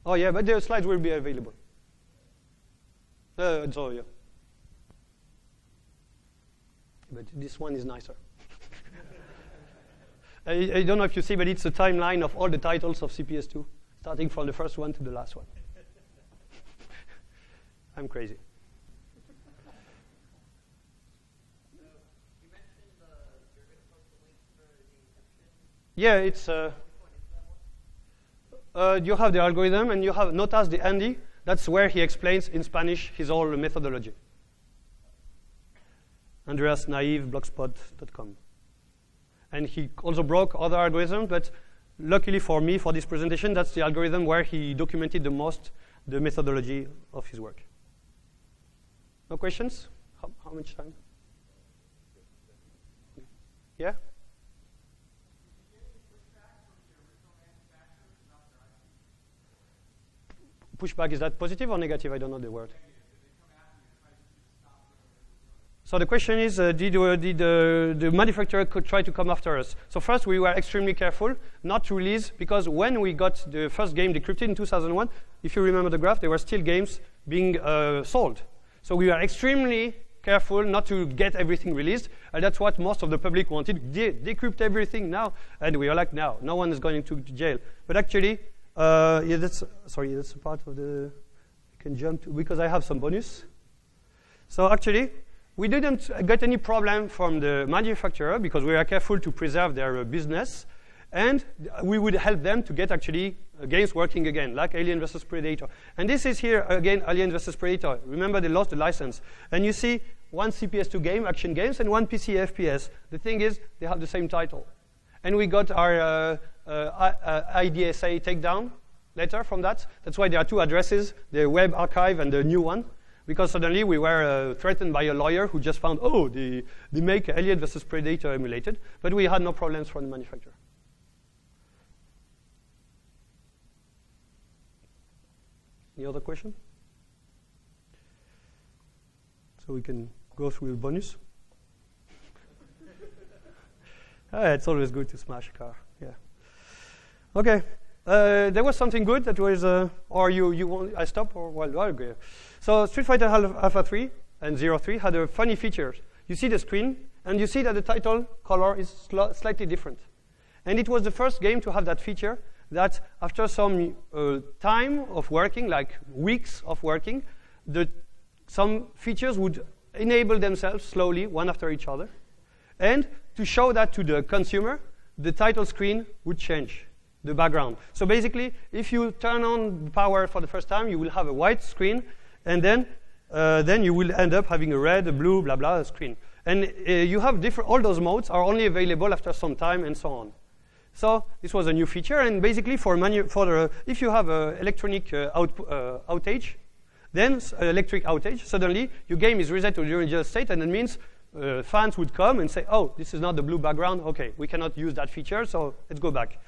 Oh, yeah, but the slides will be available. So, yeah. But this one is nicer. I don't know if you see, but it's a timeline of all the titles of CPS2, starting from the first one to the last one. I'm crazy. You mentioned you're going to post the links for the encryption. Yeah, it's... you have the algorithm, and you have notas the Andy. That's where he explains in Spanish his whole methodology. Andreas Naive, blogspot.com. And he also broke other algorithms, but luckily for me, for this presentation, that's the algorithm where he documented the most the methodology of his work. No questions? How much time? Yeah? Pushback, is that positive or negative? I don't know the word. So the question is, did the manufacturer try to come after us? So first, we were extremely careful not to release, because when we got the first game decrypted in 2001, if you remember the graph, there were still games being sold. So we were extremely careful not to get everything released, and that's what most of the public wanted. Decrypt everything now, and we are like, no one is going to jail. But actually, yeah, that's a part of the, I can jump to, because I have some bonus. So actually, we didn't get any problem from the manufacturer because we are careful to preserve their business, and we would help them to get actually games working again, like Alien vs. Predator. And this is here, again, Alien vs. Predator. Remember, they lost the license. And you see one CPS2 game, Action Games, and one PC FPS. The thing is, they have the same title. And we got our IDSA takedown letter from that. That's why there are two addresses, the web archive and the new one, because suddenly we were threatened by a lawyer who just found, oh, they make Elliot versus Predator emulated, but we had no problems from the manufacturer. Any other question? So we can go through the bonus. It's always good to smash a car. Yeah. Okay. There was something good that was, or you want? I stop or well? Okay. So Street Fighter Alpha 3 and 03 had a funny feature. You see the screen, and you see that the title color is slightly different. And it was the first game to have that feature. That after some time of working, like weeks of working, some features would enable themselves slowly, one after each other. And to show that to the consumer, the title screen would change the background. So basically, if you turn on power for the first time, you will have a white screen, and then you will end up having a red, a blue, blah, blah screen. And you have all those modes are only available after some time and so on. So this was a new feature, and basically if you have an electronic outage, then electric outage, suddenly your game is reset to the original state, and it means fans would come and say, oh, this is not the blue background, okay, we cannot use that feature, so let's go back.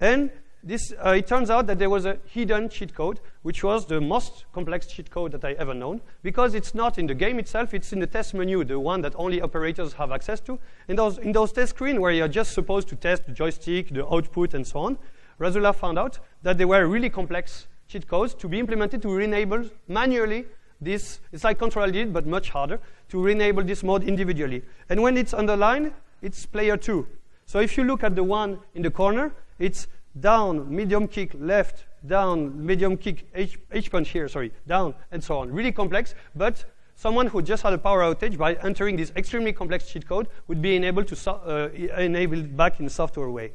And this, it turns out that there was a hidden cheat code, which was the most complex cheat code that I ever known, because it's not in the game itself, it's in the test menu, the one that only operators have access to. In those test screens where you're just supposed to test the joystick, the output, and so on, Razula found out that there were really complex cheat codes to be implemented to re-enable manually this. It's like Control did, but much harder, to re-enable this mode individually. And when it's underlined, it's player 2. So if you look at the one in the corner, it's down, medium kick, left, down, medium kick, H-punch here, sorry, down, and so on. Really complex, but someone who just had a power outage by entering this extremely complex cheat code would be enabled to enable it back in a software way.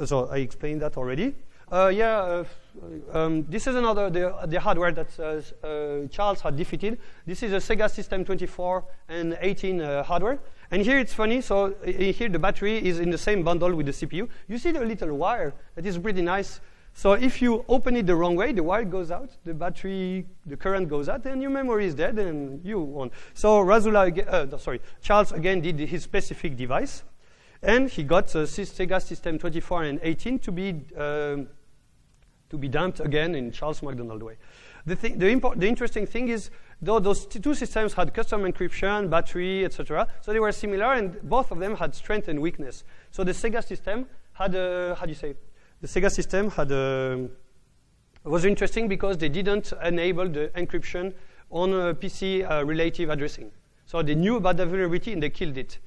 So I explained that already. This is another, the hardware that Charles had defeated. This is a Sega System 24 and 18 hardware. And here it's funny, so here the battery is in the same bundle with the CPU. You see the little wire, that is pretty nice. So if you open it the wrong way, the wire goes out, the current goes out, and your memory is dead, and you won. So Charles again did his specific device, and he got Sega System 24 and 18 to be dumped again in Charles McDonald way. The interesting thing is, though those two systems had custom encryption, battery, etc., so they were similar, and both of them had strength and weakness. So the Sega system had the Sega system was interesting because they didn't enable the encryption on PC relative addressing. So they knew about the vulnerability and they killed it.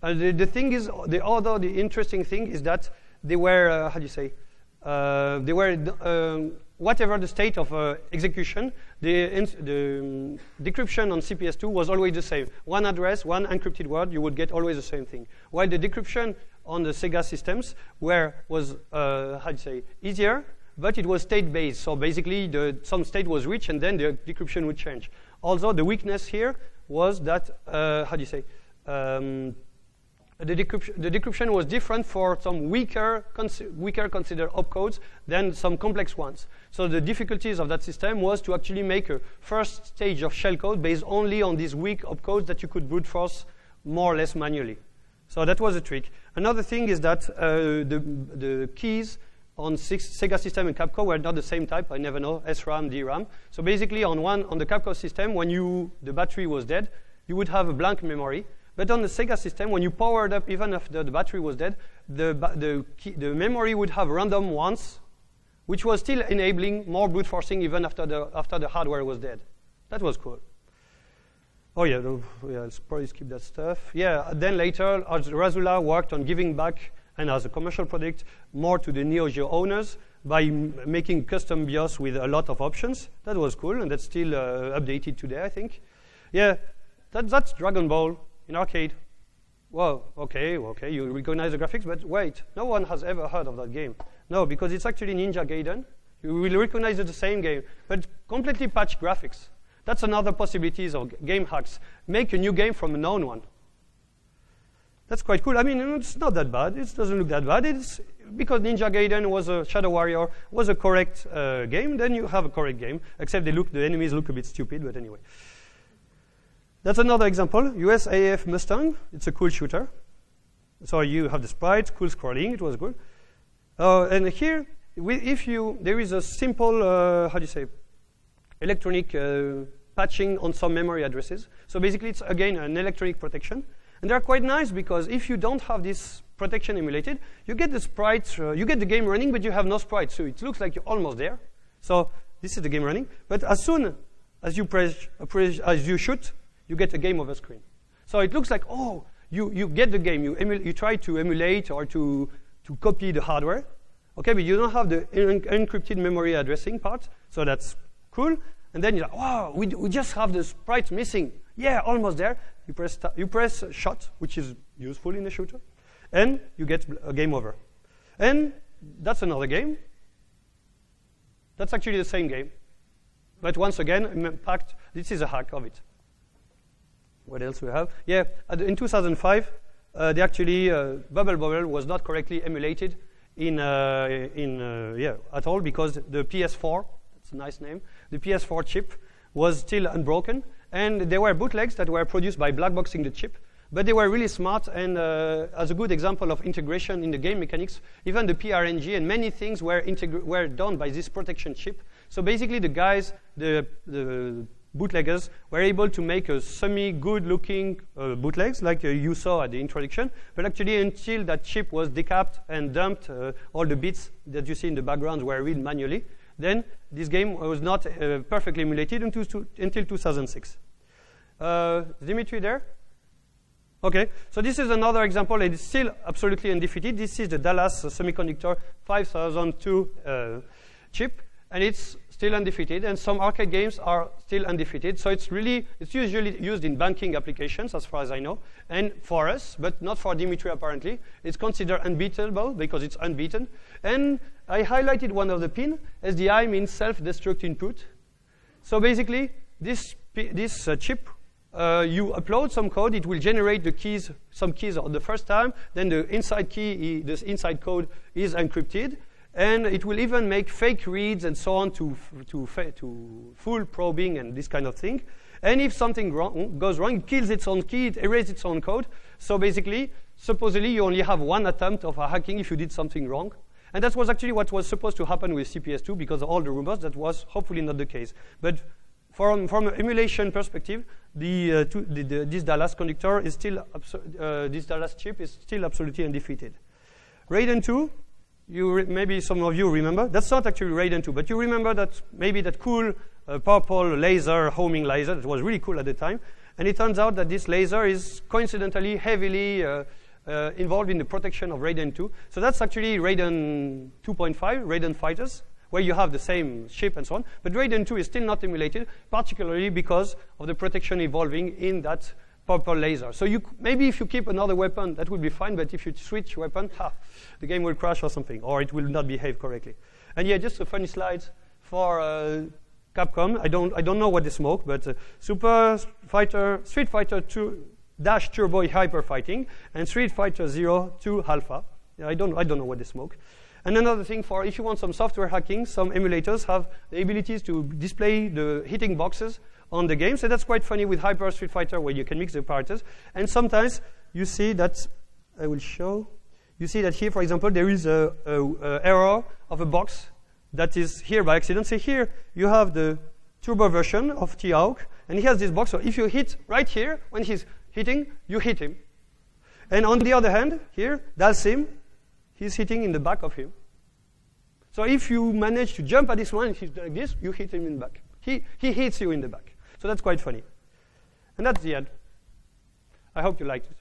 The interesting thing is that they were whatever the state of execution, the decryption on CPS2 was always the same. One address, one encrypted word, you would get always the same thing. While the decryption on the Sega systems was easier, but it was state-based. So basically, some state was reached, and then the decryption would change. Also, the weakness here was that the decryption was different for some weaker considered opcodes than some complex ones. So the difficulties of that system was to actually make a first stage of shellcode based only on these weak opcodes that you could brute force more or less manually. So that was a trick. Another thing is that the keys on Sega system and Capcom were not the same type. I never know, SRAM, DRAM. So basically on the Capcom system, when the battery was dead, you would have a blank memory. But on the Sega system, when you powered up, even after the battery was dead, the memory would have random ones, which was still enabling more brute forcing even after the hardware was dead. That was cool. Oh yeah, let's probably skip that stuff. Yeah, then later, Razula worked on giving back, and as a commercial product, more to the Neo Geo owners by making custom BIOS with a lot of options. That was cool, and that's still updated today, I think. Yeah, that's Dragon Ball. In arcade. Well, okay, you recognize the graphics, but wait, no one has ever heard of that game. No, because it's actually Ninja Gaiden. You will recognize it's the same game, but completely patched graphics. That's another possibility of game hacks. Make a new game from a known one. That's quite cool. I mean, it's not that bad. It doesn't look that bad. It's because Ninja Gaiden was a Shadow Warrior was a correct game. Then you have a correct game. Except the enemies look a bit stupid. But anyway, that's another example. USAF Mustang. It's a cool shooter. So you have the sprites, cool scrolling. It was good. And here, there is a simple how do you say, electronic patching on some memory addresses. So basically, it's again an electronic protection. And they're quite nice because if you don't have this protection emulated, you get the sprites, you get the game running, but you have no sprites. So it looks like you're almost there. So this is the game running. But as soon as you as you shoot, you get a game over screen. So it looks like, oh, you get the game. You try to emulate or to copy the hardware. Okay, but you don't have the encrypted memory addressing part. So that's cool. And then you're like, wow, we just have the sprites missing. Yeah, almost there. You press shot, which is useful in a shooter, and you get a game over. And that's another game. That's actually the same game. But once again, in fact, this is a hack of it. What else we have? Yeah, in 2005, they actually, Bubble Bobble was not correctly emulated at all because the PS4, that's a nice name, the PS4 chip was still unbroken. And there were bootlegs that were produced by blackboxing the chip, but they were really smart. And as a good example of integration in the game mechanics, even the PRNG and many things were done by this protection chip. So basically, the guys, the bootleggers, were able to make a semi-good-looking bootlegs, like you saw at the introduction. But actually, until that chip was decapped and dumped, all the bits that you see in the background were read manually. Then this game was not perfectly emulated until 2006. Dimitri there? Okay, so this is another example. It is still absolutely undefeated. This is the Dallas Semiconductor 5002 chip, and it's still undefeated. And some arcade games are still undefeated. So it's usually used in banking applications, as far as I know, and for us, but not for Dimitri apparently. It's considered unbeatable because it's unbeaten. And I highlighted one of the pins. SDI means self-destruct input. So basically, this chip, you upload some code, it will generate some keys on the first time, then the inside code is encrypted, and it will even make fake reads and so on to full probing and this kind of thing. And if something goes wrong, it kills its own key, it erases its own code. So basically, supposedly you only have one attempt of hacking if you did something wrong. And that was actually what was supposed to happen with CPS2 because of all the rumors. That was hopefully not the case. But from an emulation perspective, this Dallas conductor is still this Dallas chip is still absolutely undefeated. Raiden 2, maybe some of you remember. That's not actually Raiden 2, but you remember that maybe that cool purple laser, homing laser that was really cool at the time. And it turns out that this laser is coincidentally heavily involved in the protection of Raiden 2. So that's actually Raiden 2.5, Raiden Fighters, where you have the same chip and so on. But Raiden 2 is still not emulated, particularly because of the protection evolving in that purple laser. So maybe if you keep another weapon, that would be fine. But if you switch weapon, the game will crash or something, or it will not behave correctly. And yeah, just a funny slide for Capcom. I don't know what they smoke, but Street Fighter 2 Dash Turbo Hyper Fighting and Street Fighter 2 Alpha. Yeah, I don't know what they smoke. And another thing, if you want some software hacking, some emulators have the abilities to display the hitting boxes on the game. So that's quite funny with Hyper Street Fighter, where you can mix the characters. And sometimes you see that I will show. You see that here, for example, there is a error of a box that is here by accident. So here you have the turbo version of T-Hawk, and he has this box. So if you hit right here when he's hitting, you hit him. And on the other hand, here, Dalsim, he's hitting in the back of him. So if you manage to jump at this one, he's like this, you hit him in the back. He hits you in the back. So that's quite funny. And that's the end. I hope you liked it.